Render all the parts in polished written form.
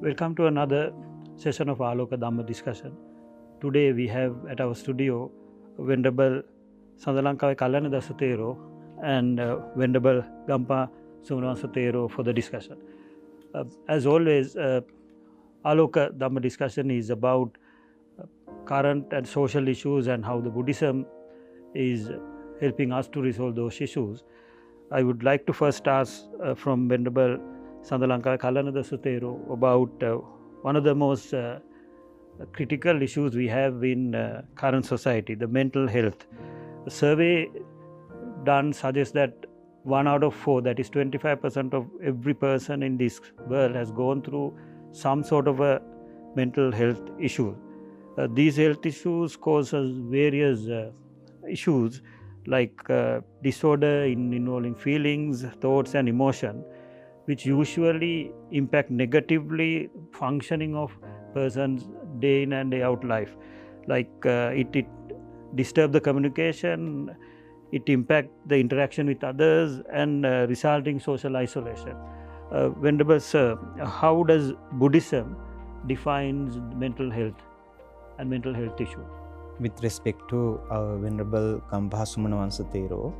Welcome to another session of Aloka Dhamma discussion. Today we have at our studio Venerable Sandalankawe Kalana Dasatero and Venerable Gampa Sumanwansatero for the discussion. As always, Aloka Dhamma discussion is about current and social issues and how the Buddhism is helping us to resolve those issues. I would like to first ask from Venerable Sandalankawe Kalana Dasatero about one of the most critical issues we have in current society, the mental health. A survey done suggests that 1 out of 4, that is 25% of every person in this world has gone through some sort of a mental health issue. These health issues cause various issues like disorder involving feelings, thoughts and emotion, which usually impact negatively functioning of person's day in and day out life. Like it disturb the communication, it impact the interaction with others and resulting social isolation. Venerable Sir, how does Buddhism defines mental health and mental health issue? With respect to our Venerable Gampa Sumanwansatero,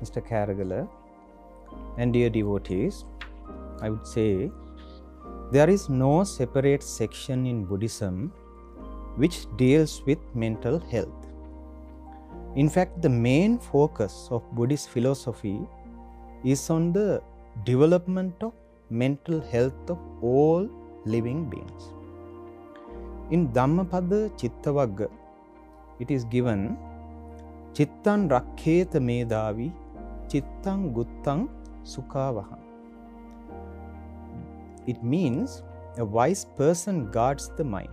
Mr. Karagala, and dear devotees, I would say there is no separate section in Buddhism which deals with mental health. In fact, the main focus of Buddhist philosophy is on the development of mental health of all living beings. In Dhammapada Chittavagga, it is given Chittan Rakketa Medavi Chittan Guttan Sukhavaham. It means a wise person guards the mind.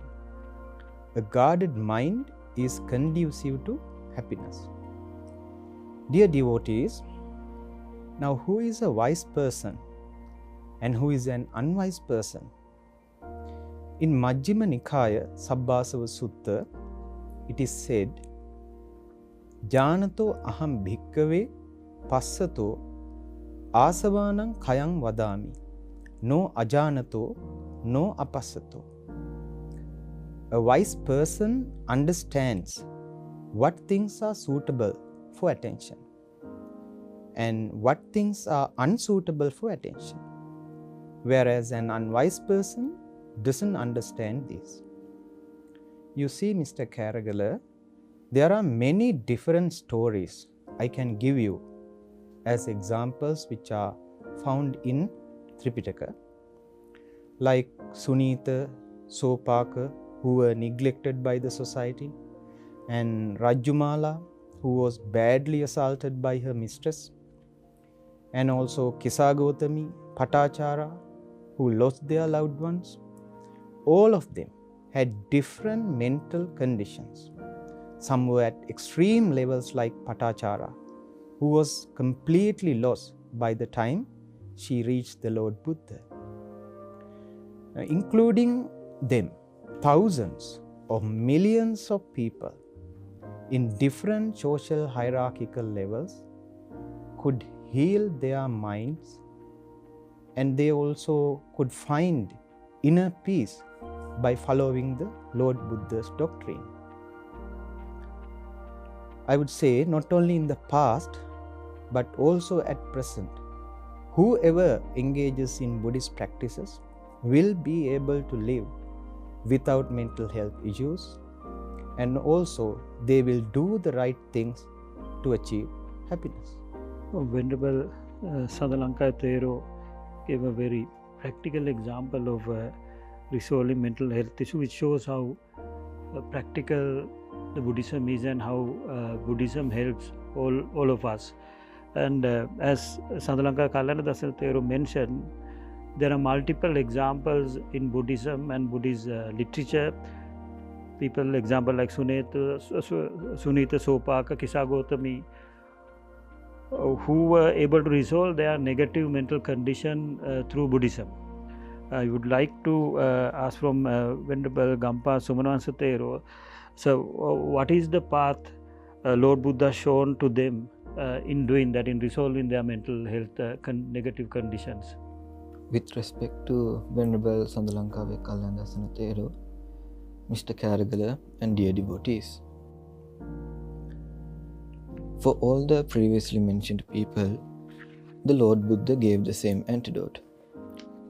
A guarded mind is conducive to happiness. Dear devotees, now who is a wise person and who is an unwise person? In Majjhima Nikaya Sabbasava Sutta, it is said, Janato aham bhikkave passato asavanam kayang vadami. No ajanato, no apassato. A wise person understands what things are suitable for attention and what things are unsuitable for attention, whereas an unwise person doesn't understand this. You see, Mr. Karagala, there are many different stories I can give you as examples which are found in Tripitaka, like Sunita, Sopaka, who were neglected by the society, and Rajumala, who was badly assaulted by her mistress, and also Kisagotami, Patachara, who lost their loved ones. All of them had different mental conditions. Some were at extreme levels like Patachara, who was completely lost by the time she reached the Lord Buddha. Including them, thousands of millions of people in different social hierarchical levels could heal their minds, and they also could find inner peace by following the Lord Buddha's doctrine. I would say not only in the past but also at present, whoever engages in Buddhist practices will be able to live without mental health issues, and also they will do the right things to achieve happiness. Venerable Sandalankawe Thero gave a very practical example of resolving mental health issue, which shows how practical the Buddhism is and how Buddhism helps all of us. And as Sandalankawe Kalana Dasatero mentioned, there are multiple examples in Buddhism and Buddhist literature. People, example like Sunita, Sopaka, Kisagotami, who were able to resolve their negative mental condition through Buddhism. I would like to ask from Venerable Gampa Sumanwansatero, so what is the path Lord Buddha shown to them in doing that, in resolving their mental health negative conditions? With respect to Venerable Sandalankawe Kallandasana Thero, Mr. Karagala, and dear devotees, for all the previously mentioned people, the Lord Buddha gave the same antidote,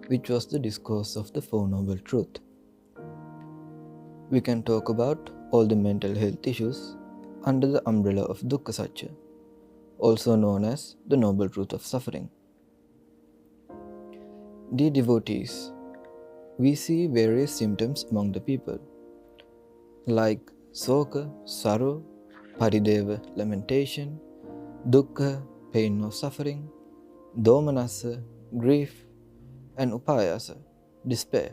which was the discourse of the Four Noble Truths. We can talk about all the mental health issues under the umbrella of Dukkha Satya, also known as the Noble Truth of Suffering. Dear devotees, we see various symptoms among the people, like Soka, sorrow, Parideva, lamentation, Dukkha, pain or suffering, Domanassa, grief, and Upayasa, despair.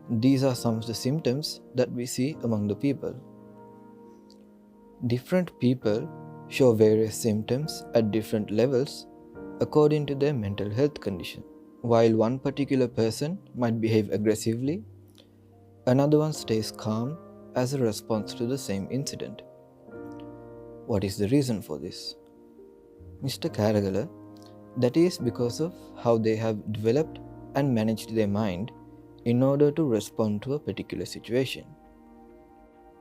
These are some of the symptoms that we see among the people. Different people show various symptoms at different levels according to their mental health condition. While one particular person might behave aggressively, another one stays calm as a response to the same incident. What is the reason for this? Mr. Karagala, that is because of how they have developed and managed their mind in order to respond to a particular situation.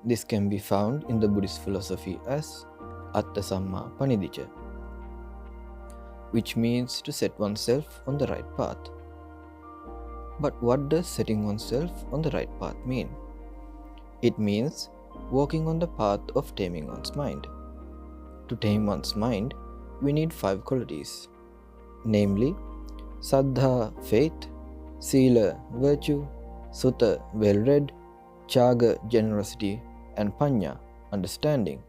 This can be found in the Buddhist philosophy as Atta Samma Panidicca, which means to set oneself on the right path. But what does setting oneself on the right path mean? It means walking on the path of taming one's mind. To tame one's mind, we need 5 qualities, namely Saddha, faith, Sila, virtue, Sutta, well-read, Chaga, generosity, and Panya, understanding.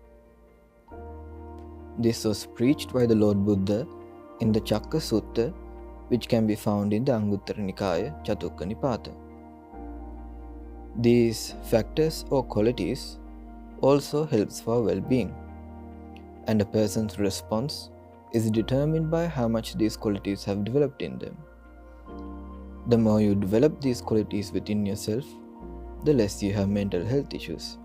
This was preached by the Lord Buddha in the Chakka Sutta, which can be found in the Anguttara Nikaya, Chatukka Nipata. These factors or qualities also helps for well-being, and a person's response is determined by how much these qualities have developed in them. The more you develop these qualities within yourself, the less you have mental health issues,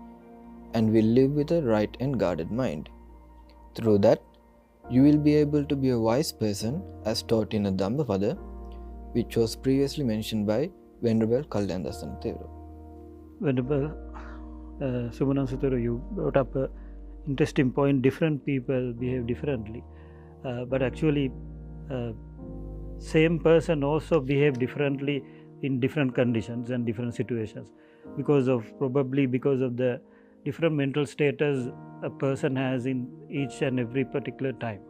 and will live with a right and guarded mind. Through that, you will be able to be a wise person as taught in a Dhammapada, which was previously mentioned by Venerable Kallandasana Thero. Venerable Sumanansa Thero, you brought up an interesting point. Different people behave differently, but actually same person also behave differently in different conditions and different situations because of the different mental status a person has in each and every particular time.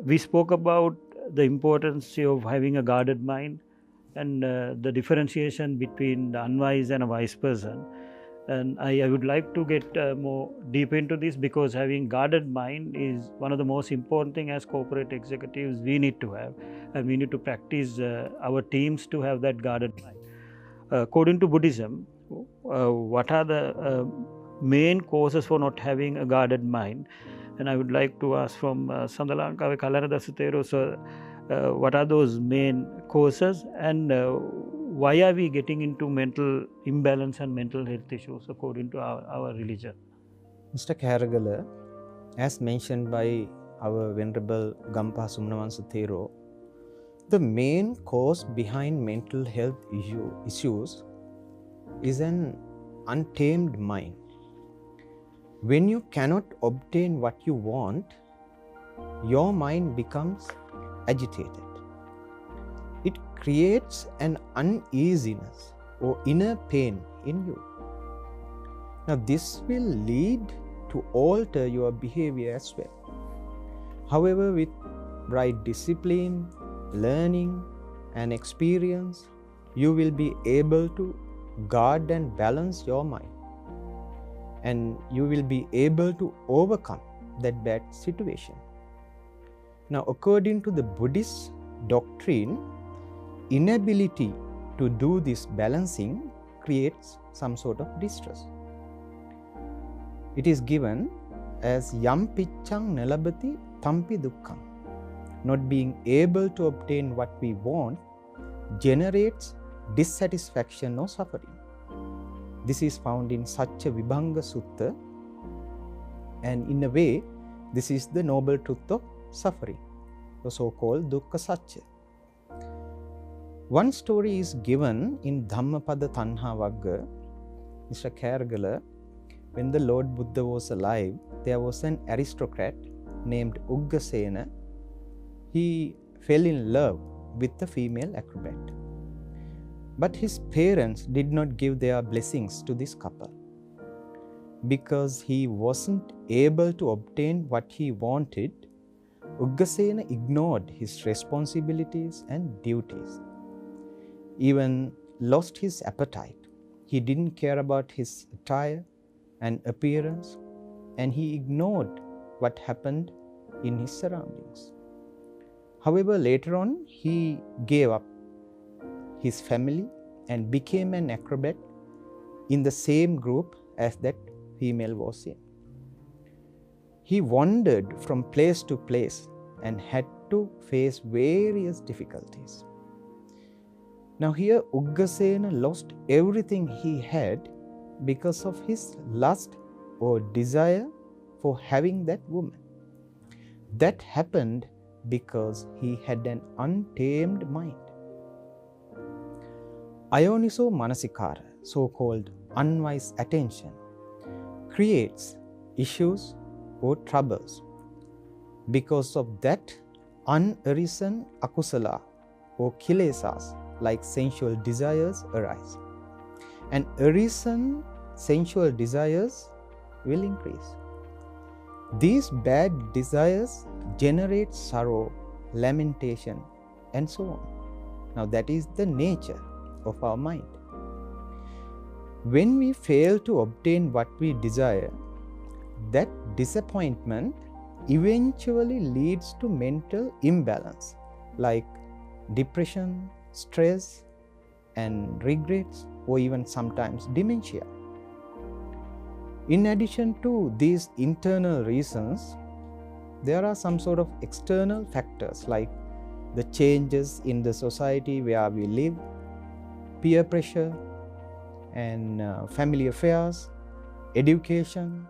We spoke about the importance of having a guarded mind and the differentiation between the unwise and a wise person. And I would like to get more deep into this, because having guarded mind is one of the most important thing as corporate executives we need to have, and we need to practice our teams to have that guarded mind. According to Buddhism, what are the main causes for not having a guarded mind? And I would like to ask from Sandalankawe Kallandasana Thero, so what are those main causes, and why are we getting into mental imbalance and mental health issues according to our religion? Mr. Karagala, as mentioned by our Venerable Gampa Sumnavansa Thero, the main cause behind mental health issues is an untamed mind. When you cannot obtain what you want, your mind becomes agitated. It creates an uneasiness or inner pain in you. Now, this will lead to alter your behavior as well. However, with right discipline, learning, and experience, you will be able to guard and balance your mind, and you will be able to overcome that bad situation. Now, according to the Buddhist doctrine, inability to do this balancing creates some sort of distress. It is given as yam piccang nalabati tampi dukkham. Not being able to obtain what we want generates dissatisfaction or suffering. This is found in Satya Vibhanga Sutta, and in a way, this is the noble truth of suffering, the so-called Dukkha Satya. One story is given in Dhammapada Tanha Vagga, Mr. Khergala. When the Lord Buddha was alive, there was an aristocrat named Uggasena. He fell in love with a female acrobat. But his parents did not give their blessings to this couple. Because he wasn't able to obtain what he wanted, Uggasena ignored his responsibilities and duties. Even lost his appetite. He didn't care about his attire and appearance, and he ignored what happened in his surroundings. However, later on, he gave up his family and became an acrobat in the same group as that female was in. He wandered from place to place and had to face various difficulties. Now here Uggasena lost everything he had because of his lust or desire for having that woman. That happened because he had an untamed mind. Ayoniso manasikara, so-called unwise attention, creates issues or troubles. Because of that, unarisen akusala or kilesas like sensual desires arise. And arisen sensual desires will increase. These bad desires generate sorrow, lamentation, and so on. Now that is the nature of our mind. When we fail to obtain what we desire, that disappointment eventually leads to mental imbalance like depression, stress, and regrets, or even sometimes dementia. In addition to these internal reasons, there are some sort of external factors like the changes in the society where we live, peer pressure, and family affairs, education,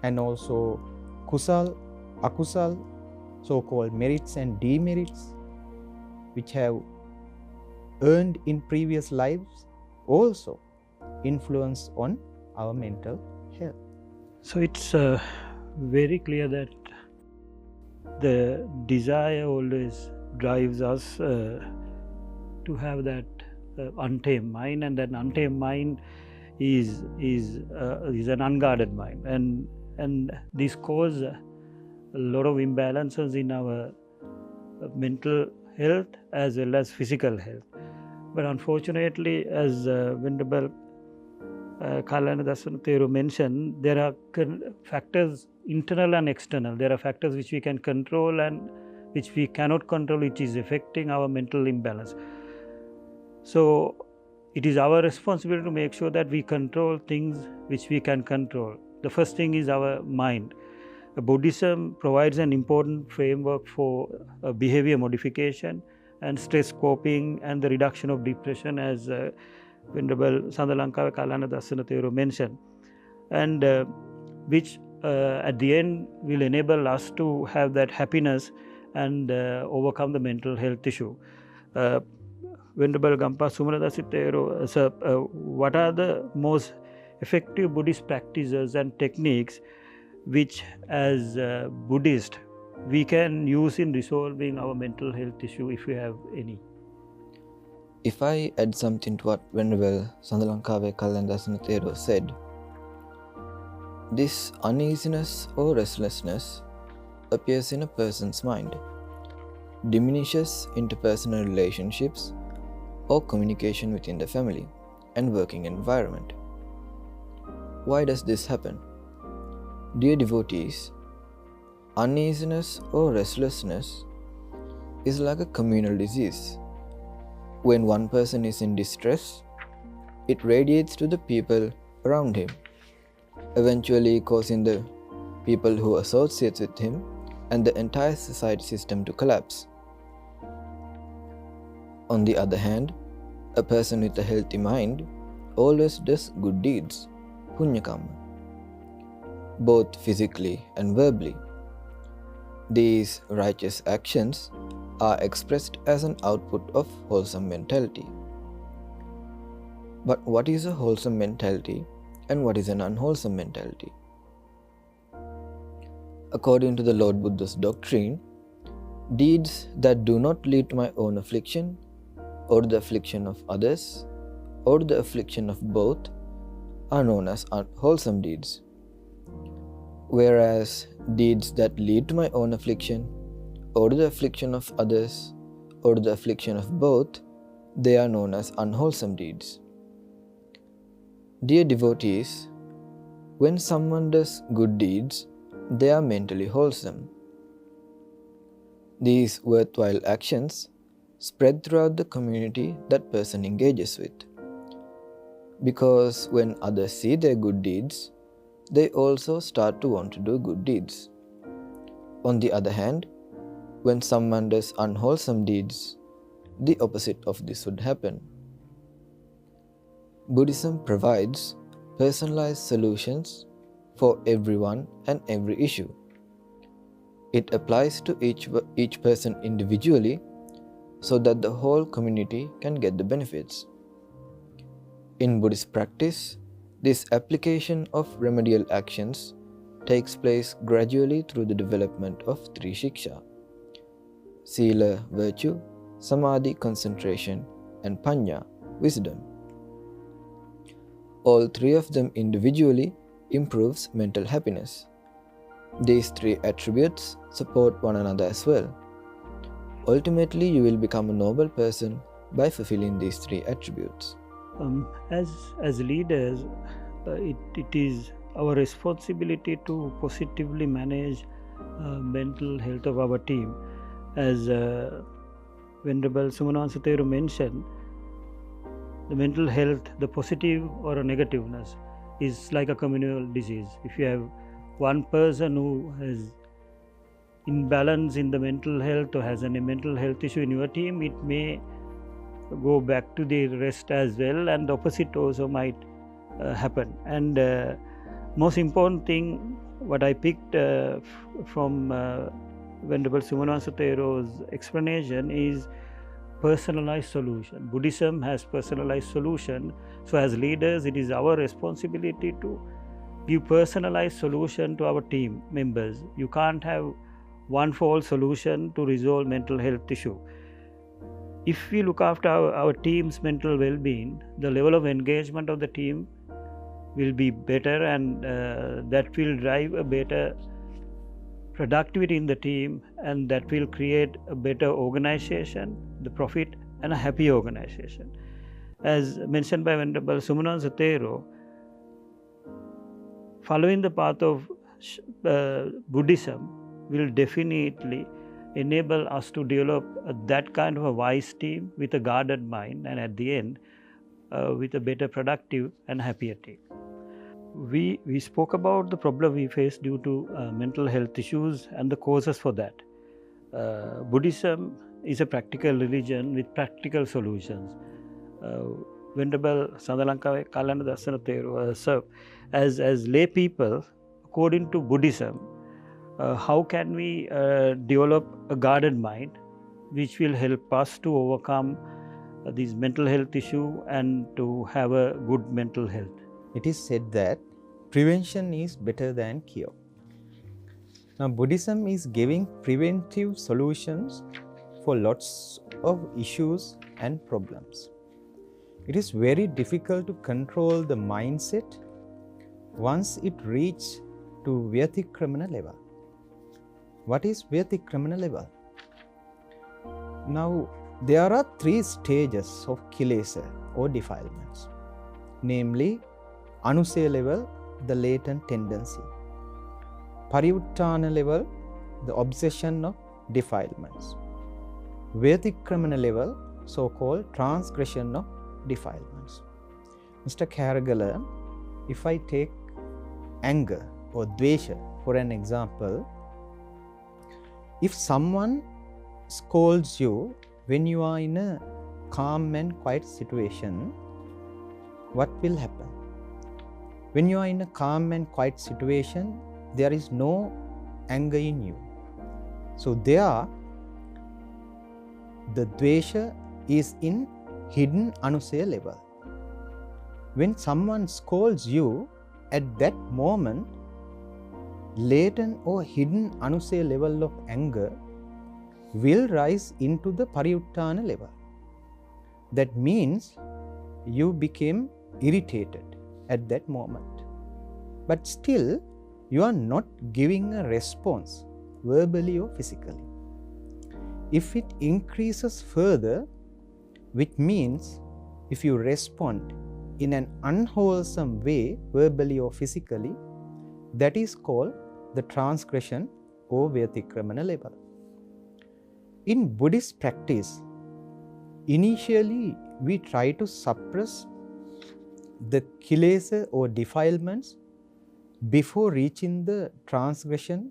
and also kusal, akusal, so-called merits and demerits, which have earned in previous lives, also influence on our mental health. So it's very clear that the desire always drives us to have that untamed mind, and that untamed mind is an unguarded mind, and this causes a lot of imbalances in our mental health as well as physical health. But unfortunately, as Venerable Kalana Dasana Theru mentioned, there are factors internal and external. There are factors which we can control and which we cannot control, which is affecting our mental imbalance. So it is our responsibility to make sure that we control things which we can control. The first thing is our mind. Buddhism provides an important framework for behavior modification and stress coping and the reduction of depression, as Venerable Sandalankawa Kalana Dasana Theru mentioned, and which at the end will enable us to have that happiness and overcome the mental health issue. Venerable Gampa Sumanadasi Theru, sir, what are the most effective Buddhist practices and techniques which as Buddhist we can use in resolving our mental health issue, if we have any? If I add something to what Venerable Sandalankawa Kalana Dasana Theru said, this uneasiness or restlessness appears in a person's mind, diminishes interpersonal relationships or communication within the family and working environment. Why does this happen? Dear devotees, uneasiness or restlessness is like a communal disease. When one person is in distress, it radiates to the people around him, eventually causing the people who associate with him and the entire society system to collapse. On the other hand, a person with a healthy mind always does good deeds, punya karma, both physically and verbally. These righteous actions are expressed as an output of wholesome mentality. But what is a wholesome mentality and what is an unwholesome mentality? According to the Lord Buddha's doctrine, deeds that do not lead to my own affliction, or the affliction of others, or the affliction of both, are known as unwholesome deeds. Whereas deeds that lead to my own affliction, or the affliction of others, or the affliction of both, they are known as unwholesome deeds. Dear devotees, when someone does good deeds, they are mentally wholesome. These worthwhile actions spread throughout the community that person engages with. Because when others see their good deeds, they also start to want to do good deeds. On the other hand, when someone does unwholesome deeds, the opposite of this would happen. Buddhism provides personalized solutions for everyone and every issue. It applies to each person individually so that the whole community can get the benefits. In Buddhist practice, this application of remedial actions takes place gradually through the development of three shiksha: Sila, virtue; Samadhi, concentration; and Panya, wisdom. All three of them individually improves mental happiness. These three attributes support one another as well. Ultimately, you will become a noble person by fulfilling these three attributes. As leaders, it is our responsibility to positively manage mental health of our team. As Venerable Sumanwansa Theru mentioned, the mental health, the positive or a negativeness, is like a communal disease. If you have one person who has imbalance in the mental health or has a mental health issue in your team, it may go back to the rest as well, and the opposite also might happen. And most important thing, what I picked from Venerable Sumanwansa Theru's explanation is personalized solution. Buddhism has personalized solution. So as leaders, it is our responsibility to give personalized solution to our team members. You can't have one for all solution to resolve mental health issue. If we look after our team's mental well-being, the level of engagement of the team will be better, and that will drive a better productivity in the team, and that will create a better organization, the profit, and a happy organization. As mentioned by Venerable Sumanwansa Theru, following the path of Buddhism will definitely enable us to develop that kind of a wise team with a guarded mind, and at the end with a better productive and happier team. We spoke about the problem we face due to mental health issues and the causes for that. Buddhism is a practical religion with practical solutions. Venerable Sandalankawe Kalana Dasana Theru serve as lay people, according to Buddhism, how can we develop a guarded mind which will help us to overcome these mental health issue and to have a good mental health? It is said that prevention is better than cure. Now, Buddhism is giving preventive solutions for lots of issues and problems. It is very difficult to control the mindset once it reaches to Vyatikramana level. What is Vyatikramana level? Now, there are three stages of kilesa or defilements, namely Anusaya level, the latent tendency; Parivuttana level, the obsession of defilements; Vyatikramana level, so-called transgression of defilements. Mr. Karagala, if I take anger or dvesha for an example, if someone scolds you when you are in a calm and quiet situation, what will happen? When you are in a calm and quiet situation, there is no anger in you. So there, the dvesha is in hidden anusaya level. When someone scolds you, at that moment, latent or hidden anusaya level of anger will rise into the pariyuttana level. That means you became irritated at that moment. But still, you are not giving a response, verbally or physically. If it increases further, which means if you respond in an unwholesome way, verbally or physically, that is called the transgression or Vyatikramana level. In Buddhist practice, initially we try to suppress the kilesa or defilements before reaching the transgression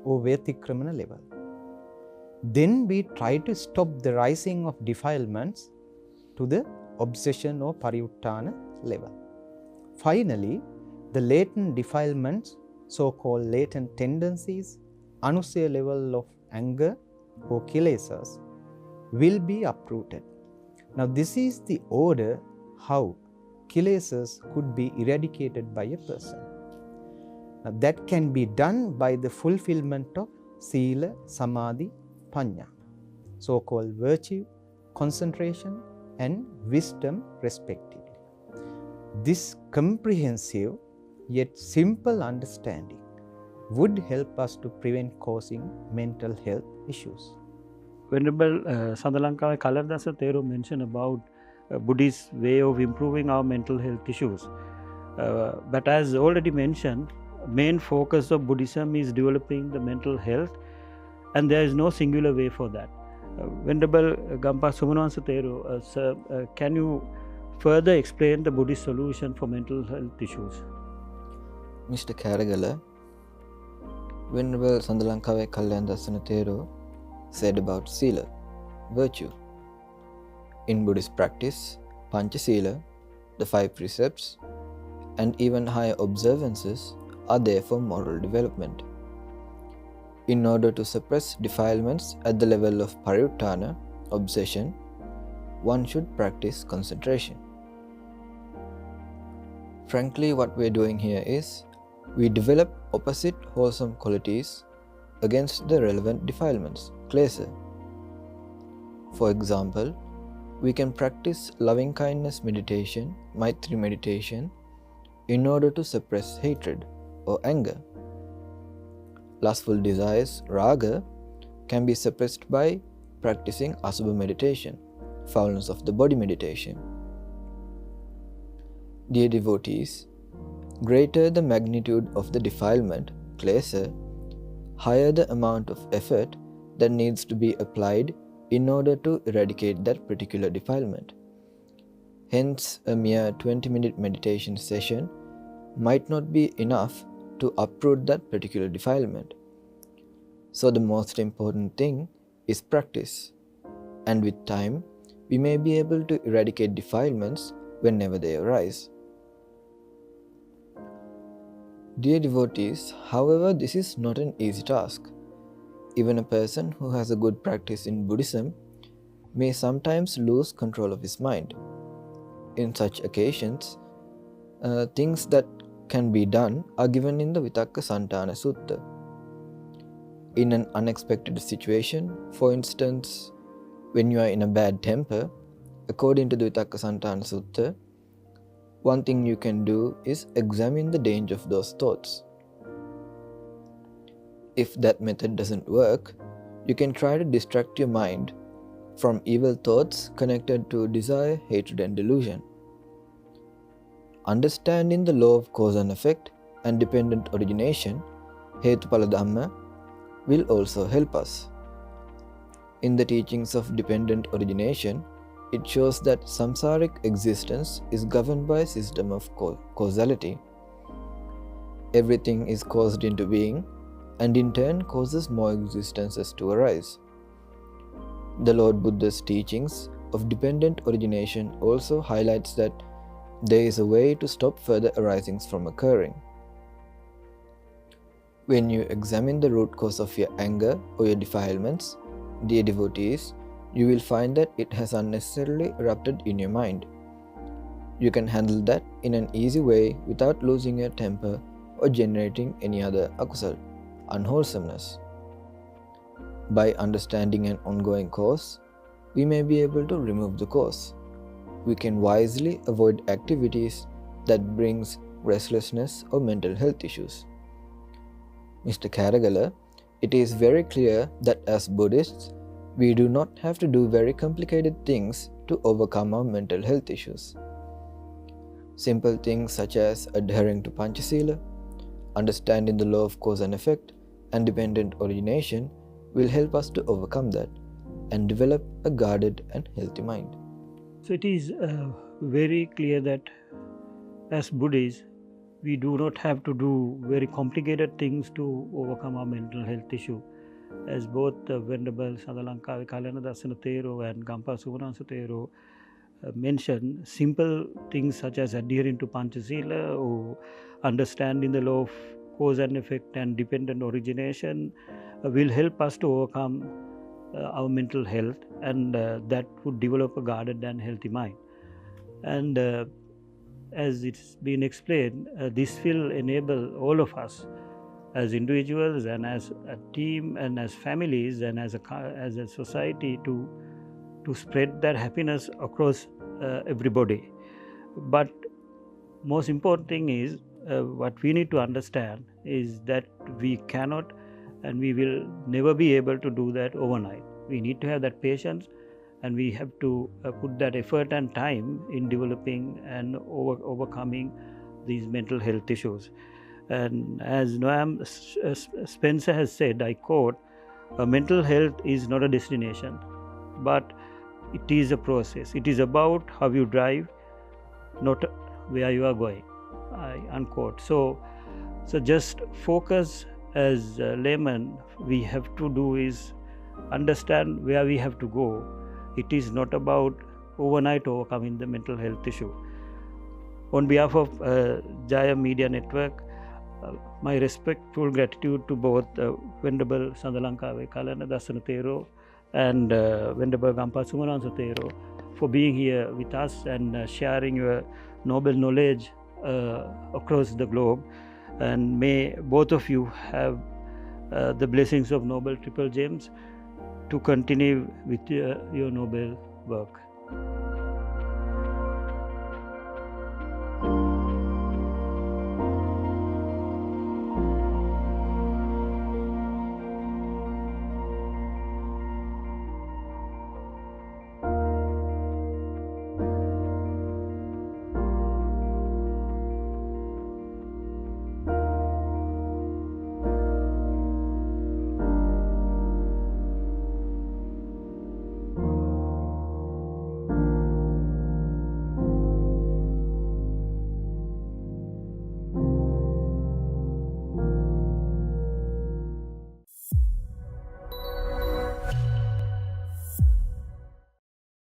or Vyatikramana level. Then we try to stop the rising of defilements to the obsession or pariyuttana level. Finally, the latent defilements, so-called latent tendencies, anusaya level of anger or kilesas, will be uprooted. Now, this is the order how kilesas could be eradicated by a person. Now, that can be done by the fulfillment of sila, samadhi, panya, so-called virtue, concentration, and wisdom respectively. This comprehensive yet simple understanding would help us to prevent causing mental health issues. Venerable Sandalankawe Kalardasa Thero mentioned about Buddhist way of improving our mental health issues. But as already mentioned, main focus of Buddhism is developing the mental health, and there is no singular way for that. Venerable Gampa Sumanwansa Thero, sir, can you further explain the Buddhist solution for mental health issues? Mr. Karagala, Venerable Sandalankawe Kalyandasana Thero said about sila, virtue. In Buddhist practice, Pancha Sila, the 5 precepts, and even higher observances are there for moral development. In order to suppress defilements at the level of pariyuttana, obsession, one should practice concentration. Frankly, what we are doing here is, we develop opposite wholesome qualities against the relevant defilements, klesa. For example, we can practice loving kindness meditation, Maitri meditation, in order to suppress hatred or anger. Lustful desires, raga, can be suppressed by practicing asubha meditation, foulness of the body meditation. Dear devotees, greater the magnitude of the defilement, klesa, higher the amount of effort that needs to be applied in order to eradicate that particular defilement. Hence, a mere 20-minute meditation session might not be enough to uproot that particular defilement. So the most important thing is practice, and with time, we may be able to eradicate defilements whenever they arise. Dear devotees, however, this is not an easy task. Even a person who has a good practice in Buddhism may sometimes lose control of his mind. In such occasions, things that can be done are given in the Vitakka Santana Sutta. In an unexpected situation, for instance, when you are in a bad temper, according to the Vitakka Santana Sutta, one thing you can do is examine the danger of those thoughts. If that method doesn't work, you can try to distract your mind from evil thoughts connected to desire, hatred, and delusion. Understanding the law of cause and effect and dependent origination, Hetupala Dhamma, will also help us. In the teachings of dependent origination, it shows that samsaric existence is governed by a system of causality. Everything is caused into being, and in turn causes more existences to arise. The Lord Buddha's teachings of dependent origination also highlights that there is a way to stop further arisings from occurring. When you examine the root cause of your anger or your defilements, dear devotees, you will find that it has unnecessarily erupted in your mind. You can handle that in an easy way without losing your temper or generating any other akusal, unwholesomeness. By understanding an ongoing cause, we may be able to remove the cause. We can wisely avoid activities that brings restlessness or mental health issues. Mr. Karagala, it is very clear that as Buddhists, we do not have to do very complicated things to overcome our mental health issues. Simple things such as adhering to Panchasila, understanding the law of cause and effect, and dependent origination will help us to overcome that and develop a guarded and healthy mind. So it is very clear that as Buddhists, we do not have to do very complicated things to overcome our mental health issue. As both Venerable Sadalankawe Kalana Dasana Thero and Gampa Suvanansa Thero mentioned, simple things such as adhering to Panchasila or understanding the law of cause and effect and dependent origination will help us to overcome our mental health, and that would develop a guarded and healthy mind. And as it's been explained, this will enable all of us as individuals and as a team and as families and as a society to spread that happiness across everybody. But most important thing is what we need to understand is that we cannot and we will never be able to do that overnight. We need to have that patience, and we have to put that effort and time in developing and overcoming these mental health issues. And as Noam Spencer has said, I quote, mental health is not a destination, but it is a process. It is about how you drive, not where you are going. I unquote. So just focus. As laymen, we have to do is understand where we have to go. It is not about overnight overcoming the mental health issue. On behalf of JAYA Media Network, my respectful gratitude to both Venerable Sandalankawe Kalana Dasana Thero and Venerable Gampa Sumanansa Thero for being here with us and sharing your noble knowledge across the globe. And may both of you have the blessings of Noble Triple Gems to continue with your noble work.